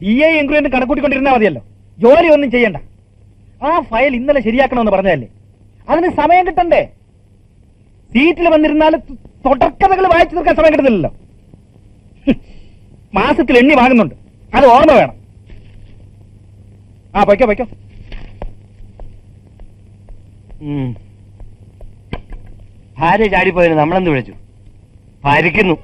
DA increment കണക്കൂട്ടിക്കൊണ്ടിരുന്നാൽ മതിയല്ലോ, ജോലി ഒന്നും ചെയ്യണ്ട. ആ ഫയൽ ഇന്നലെ ശരിയാക്കണമെന്ന് പറഞ്ഞതല്ലേ, അതിന് സമയം കിട്ടണ്ടേ? സീറ്റിൽ വന്നിരുന്നാൽ തുടർക്കഥകൾ വായിച്ചു തീർക്കാൻ സമയം കിട്ടുന്നില്ലല്ലോ. മാസത്തിൽ എണ്ണി വാങ്ങുന്നുണ്ട്, അത് ഓർമ്മ വേണം. പൊയ്ക്കോ പൊയ്ക്കോ. ഭാര്യ ചാടിപ്പോയതിന് നമ്മളെന്ത് വിളിച്ചു? ഭരിക്കുന്നു.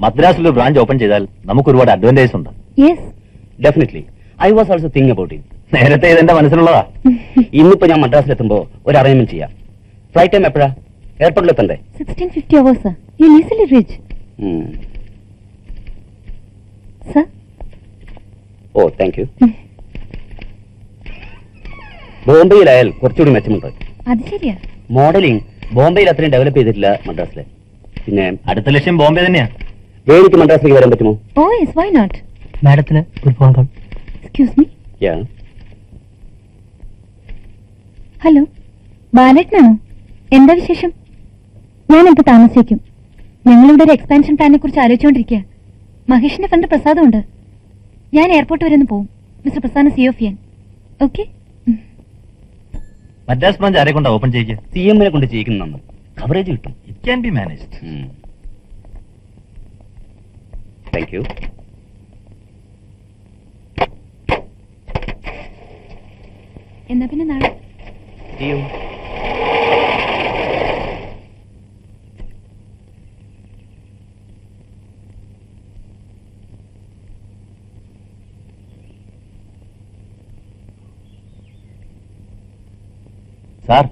മദ്രാസിൽ ഒരു ബ്രാഞ്ച് ഓപ്പൺ ചെയ്താൽ നമുക്ക് ഒരുപാട് അഡ്വാൻറ്റേജ് ഉണ്ട്. Definitely. I was also thinking about it. നേരത്തെ ഇതെന്റെ മനസ്സിലുള്ളതാ. ഇന്നിപ്പോ ഞാൻ മദ്രാസിലെത്തുമ്പോ ഒരു അറേഞ്ച്മെന്റ് ചെയ്യാം. ഫ്ലൈറ്റ് ടൈം എപ്പോഴാ? എയർപോർട്ടിൽ എത്തണ്ടേ? 1650 hours, sir. You'll easily reach. Sir? ഓ, താങ്ക് യു. ബോംബെയിലായാൽ കുറച്ചുകൂടി മെച്ചമുണ്ട്. അത് ശരിയാ. മോഡലിംഗ് ബോംബെയിൽ അത്രയും ഡെവലപ്പ് ചെയ്തിട്ടില്ല മദ്രാസിലെ. പിന്നെ അടുത്ത ലക്ഷ്യം ബോംബെ തന്നെയാ. വേണിക്ക് മദ്രാസിലേക്ക് വരാൻ പറ്റുമോ? Oh, yes, why not? മാഡത്തിന് ഒരു ഫോൺ കോൾ. Excuse me. യാ. ഹലോ, ബാലേട്ടനാണോ? എന്താ വിശേഷം? ഞാനിപ്പോ താമസിക്കും. ഞങ്ങളിവിടെ ഒരു എക്സ്പാൻഷൻ പ്ലാനെ കുറിച്ച് ആലോചിച്ചുകൊണ്ടിരിക്കുക. മഹേഷിന്റെ ഫ്രണ്ട് പ്രസാദം ഉണ്ട്. ഞാൻ എയർപോർട്ട് വരെ ഒന്ന് പോകും. മിസ്റ്റർ പ്രസാദ് CEO ചെയ്യാൻ. ഓക്കെ? മദ്രാസ് ബ്രാഞ്ച് ആരെ കൊണ്ടാ ഓപ്പൺ ചെയ്യുക? CM കൊണ്ട് ചെയ്യിക്കുന്ന കവറേജ് കിട്ടും. It can be managed. Thank you. എന്നാ പിന്നെ നാളെ. See you. സാർ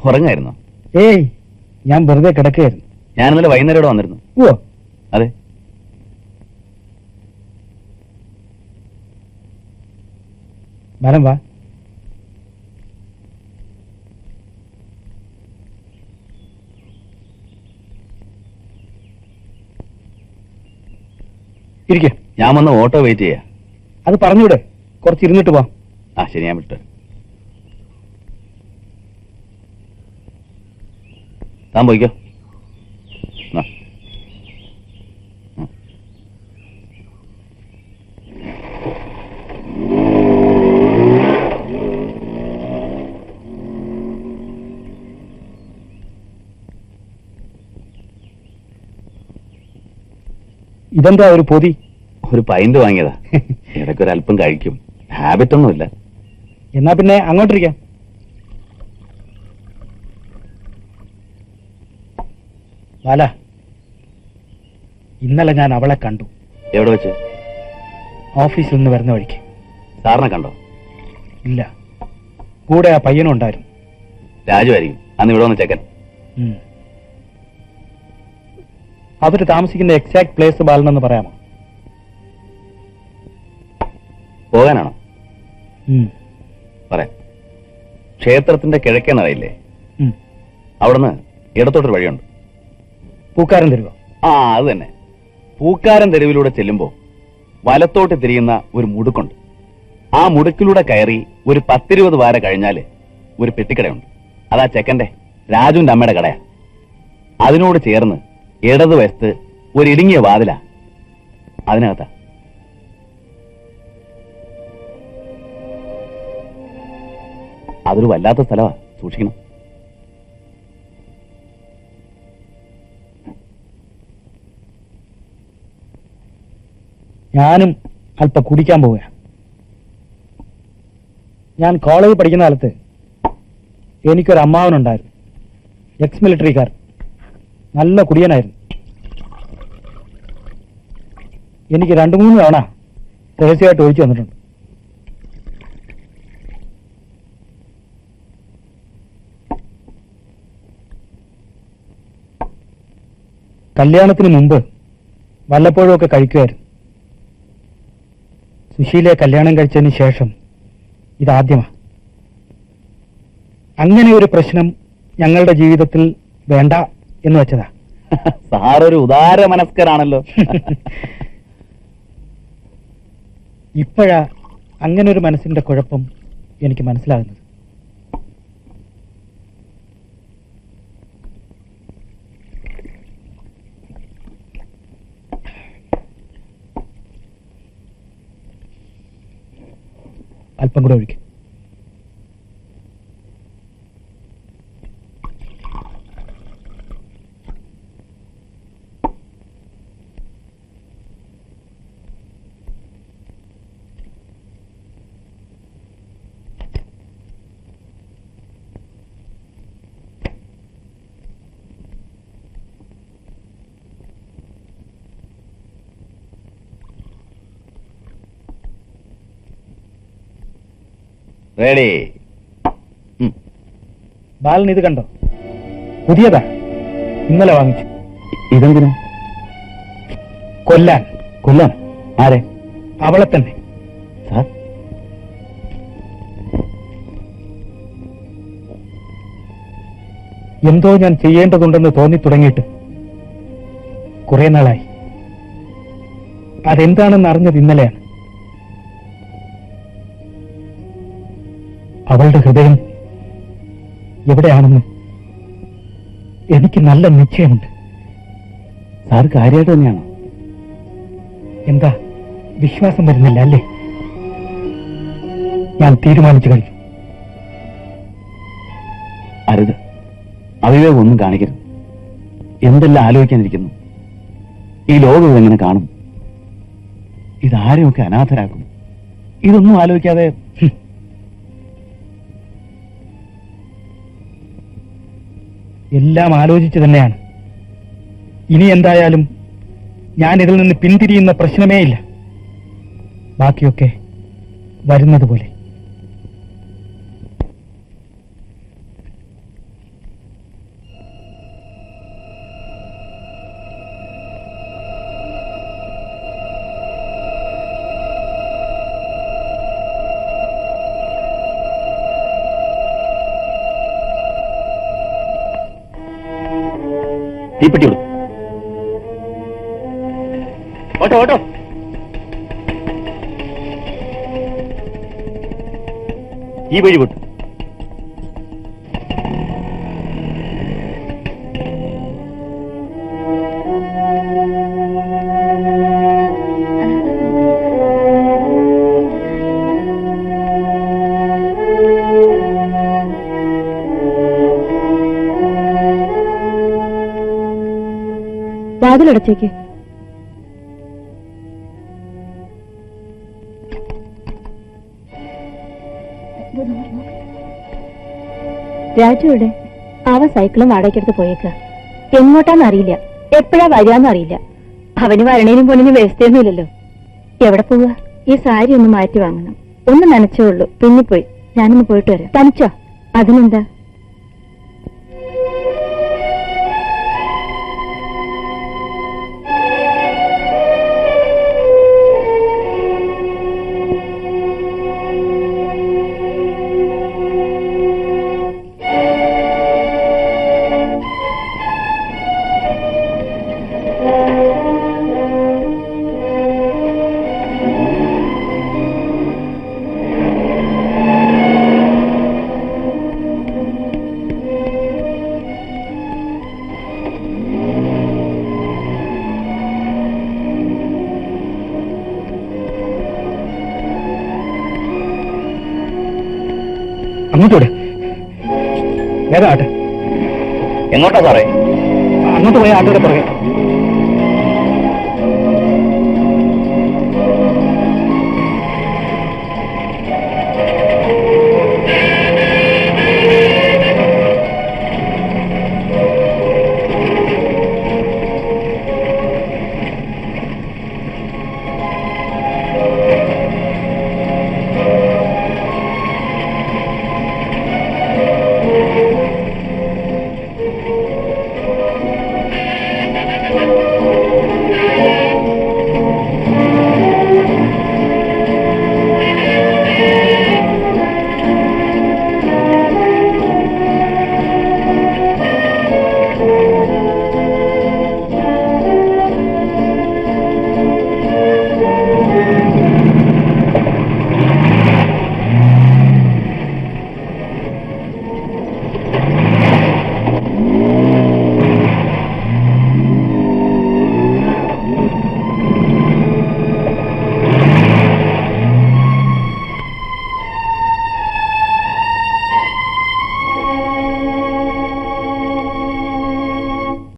ഉറങ്ങായിരുന്നോ? ഏയ്, ഞാൻ വെറുതെ കിടക്കുകയായിരുന്നു. ഞാൻ ഇന്നലെ വൈകുന്നേരം ഇവിടെ വന്നിരുന്നു. ഓ, അതെ. വരം വാ. ഇരിക്കെ. ഞാൻ വന്ന് ഓട്ടോ വെയിറ്റ് ചെയ്യാ. അത് പറഞ്ഞൂടെ, കുറച്ച് ഇരുന്നിട്ട് പോവാം. ശരി, ഞാൻ വിട്ടു. താൻ പോയിക്കോ. ഇതെന്താ ഒരു പൊതി? ഒരു പൈന്റ് വാങ്ങിയതാ. ഇടയ്ക്ക് ഒരു അല്പം കഴിക്കും. ഹാബിറ്റ് ഒന്നുമില്ല. എന്നാ പിന്നെ അങ്ങോട്ടിരിക്കാം. ബാല, ഇന്നലെ ഞാൻ അവളെ കണ്ടു. എവിടെ വെച്ച്? ഓഫീസിൽ നിന്ന് വരുന്ന വഴിക്ക്. സാറിനെ കണ്ടോ? ഇല്ല, കൂടെ ആ പയ്യനും ഉണ്ടായിരുന്നു. രാജു ആയിരിക്കും. അന്ന് ഇവിടെ വന്ന് ചെക്കൻ. അവര് താമസിക്കുന്ന എക്സാക്ട് പ്ലേസ് ബാലനെന്ന് പറയാമോ? പോകാനാണോ? പറയാം. ക്ഷേത്രത്തിന്റെ കിഴക്കേ നടയില്ലേ, അവിടുന്ന് ഇടത്തോട്ടൊരു വഴിയുണ്ട്. പൂക്കാരൻ തെരുവോ? അത് തന്നെ. പൂക്കാരൻ തെരുവിലൂടെ ചെല്ലുമ്പോ വലത്തോട്ട് തിരിയുന്ന ഒരു മുടുക്കുണ്ട്. ആ മുടുക്കിലൂടെ കയറി ഒരു 10-20 വാര കഴിഞ്ഞാല് ഒരു പെട്ടിക്കടയുണ്ട്. അതാ ചെക്കന്റെ, രാജുവിന്റെ അമ്മയുടെ കടയാ. അതിനോട് ചേർന്ന് ഇടതുവശത്ത് ഒരു ഇടുങ്ങിയ വാതിലാ. അതിനകത്താ. അതൊരു വല്ലാത്ത സ്ഥലമാ, സൂക്ഷിക്കണം. ഞാനും അല്പം കുടിക്കാൻ പോവുക. ഞാൻ കോളേജിൽ പഠിക്കുന്ന കാലത്ത് എനിക്കൊരു അമ്മാവനുണ്ടായിരുന്നു. എക്സ് മിലിറ്ററിക്കാർ, നല്ല കുടിയനായിരുന്നു. എനിക്ക് 2-3 തവണ രഹസ്യമായിട്ട് ഒഴിച്ചു വന്നിട്ടുണ്ട്. കല്യാണത്തിന് മുമ്പ് വല്ലപ്പോഴും ഒക്കെ കഴിക്കുമായിരുന്നു. സുശീലയെ കല്യാണം കഴിച്ചതിന് ശേഷം ഇതാദ്യമാ. അങ്ങനെ ഒരു പ്രശ്നം ഞങ്ങളുടെ ജീവിതത്തിൽ വേണ്ട എന്ന് വെച്ചതാ. സാറൊരു ഉദാര മനസ്കരാണല്ലോ. ഇപ്പോഴാ അങ്ങനെ ഒരു മനസ്സിന്റെ കുഴപ്പം എനിക്ക് മനസ്സിലാകുന്നത്. അല്പം കൂടെ ഒഴിക്കും. റെഡി. ബാലൻ ഇത് കണ്ടോ? പുതിയതാ, ഇന്നലെ വാങ്ങിച്ചു. ഇതെന്തിനാ? കൊല്ലാൻ. കൊല്ലാൻ? ആരെ? അവളെ തന്നെ. സാർ, എന്തോ ഞാൻ ചെയ്യേണ്ടതുണ്ടെന്ന് തോന്നി തുടങ്ങിയിട്ട് കുറെ നാളായി. അതെന്താണെന്ന് അറിഞ്ഞത് ഇന്നലെയാണ്. അവളുടെ ഹൃദയം എവിടെയാണെന്ന് എനിക്ക് നല്ല നിശ്ചയമുണ്ട്. സാർ കാര്യമായിട്ട് തന്നെയാണോ? എന്താ വിശ്വാസം വരുന്നില്ല അല്ലേ? ഞാൻ തീരുമാനിച്ചു കഴിഞ്ഞു. അരുത്, അവിവേകം ഒന്നും കാണിക്കരുത്. എന്തെല്ലാം ആലോചിക്കാനിരിക്കുന്നു. ഈ ലോകം ഇതെങ്ങനെ കാണും? ഇതാരെയൊക്കെ അനാഥരാക്കും. ഇതൊന്നും ആലോചിക്കാതെ എല്ലാം ആലോചിച്ചു തന്നെയാണ്. ഇനി എന്തായാലും ഞാൻ ഇതിൽ നിന്ന് പിന്തിരിയുന്ന പ്രശ്നമേ ഇല്ല. ബാക്കിയൊക്കെ വരുന്നത് പോലെ. തീപ്പെട്ടി വിടും. Auto auto. ഈ വഴി വിട്ടു. വാതിലടച്ചേക്ക്. രാജുവിടെ? അവൻ സൈക്കിളും വാടകയ്ക്കെടുത്ത് പോയേക്ക. എങ്ങോട്ടാന്നറിയില്ല, എപ്പോഴാ വരികയെന്നറിയില്ല. അവന് വരണേനും പോണിനും വ്യവസ്ഥയൊന്നുമില്ലല്ലോ. എവിടെ പോവുക? ഈ സാരി ഒന്ന് മാറ്റി വാങ്ങണം. ഒന്ന് നനച്ചേ ഉള്ളൂ, പിന്നിപ്പോയി. ഞാനൊന്ന് പോയിട്ട് വരാം. തനിച്ചോ? അതിനെന്താ? അങ്ങോട്ടോടെ. വേറെ ആട്ടെ. എങ്ങോട്ടാ സാറേ? അങ്ങോട്ട് പോയ ആട്ടോടെ പുറകെ.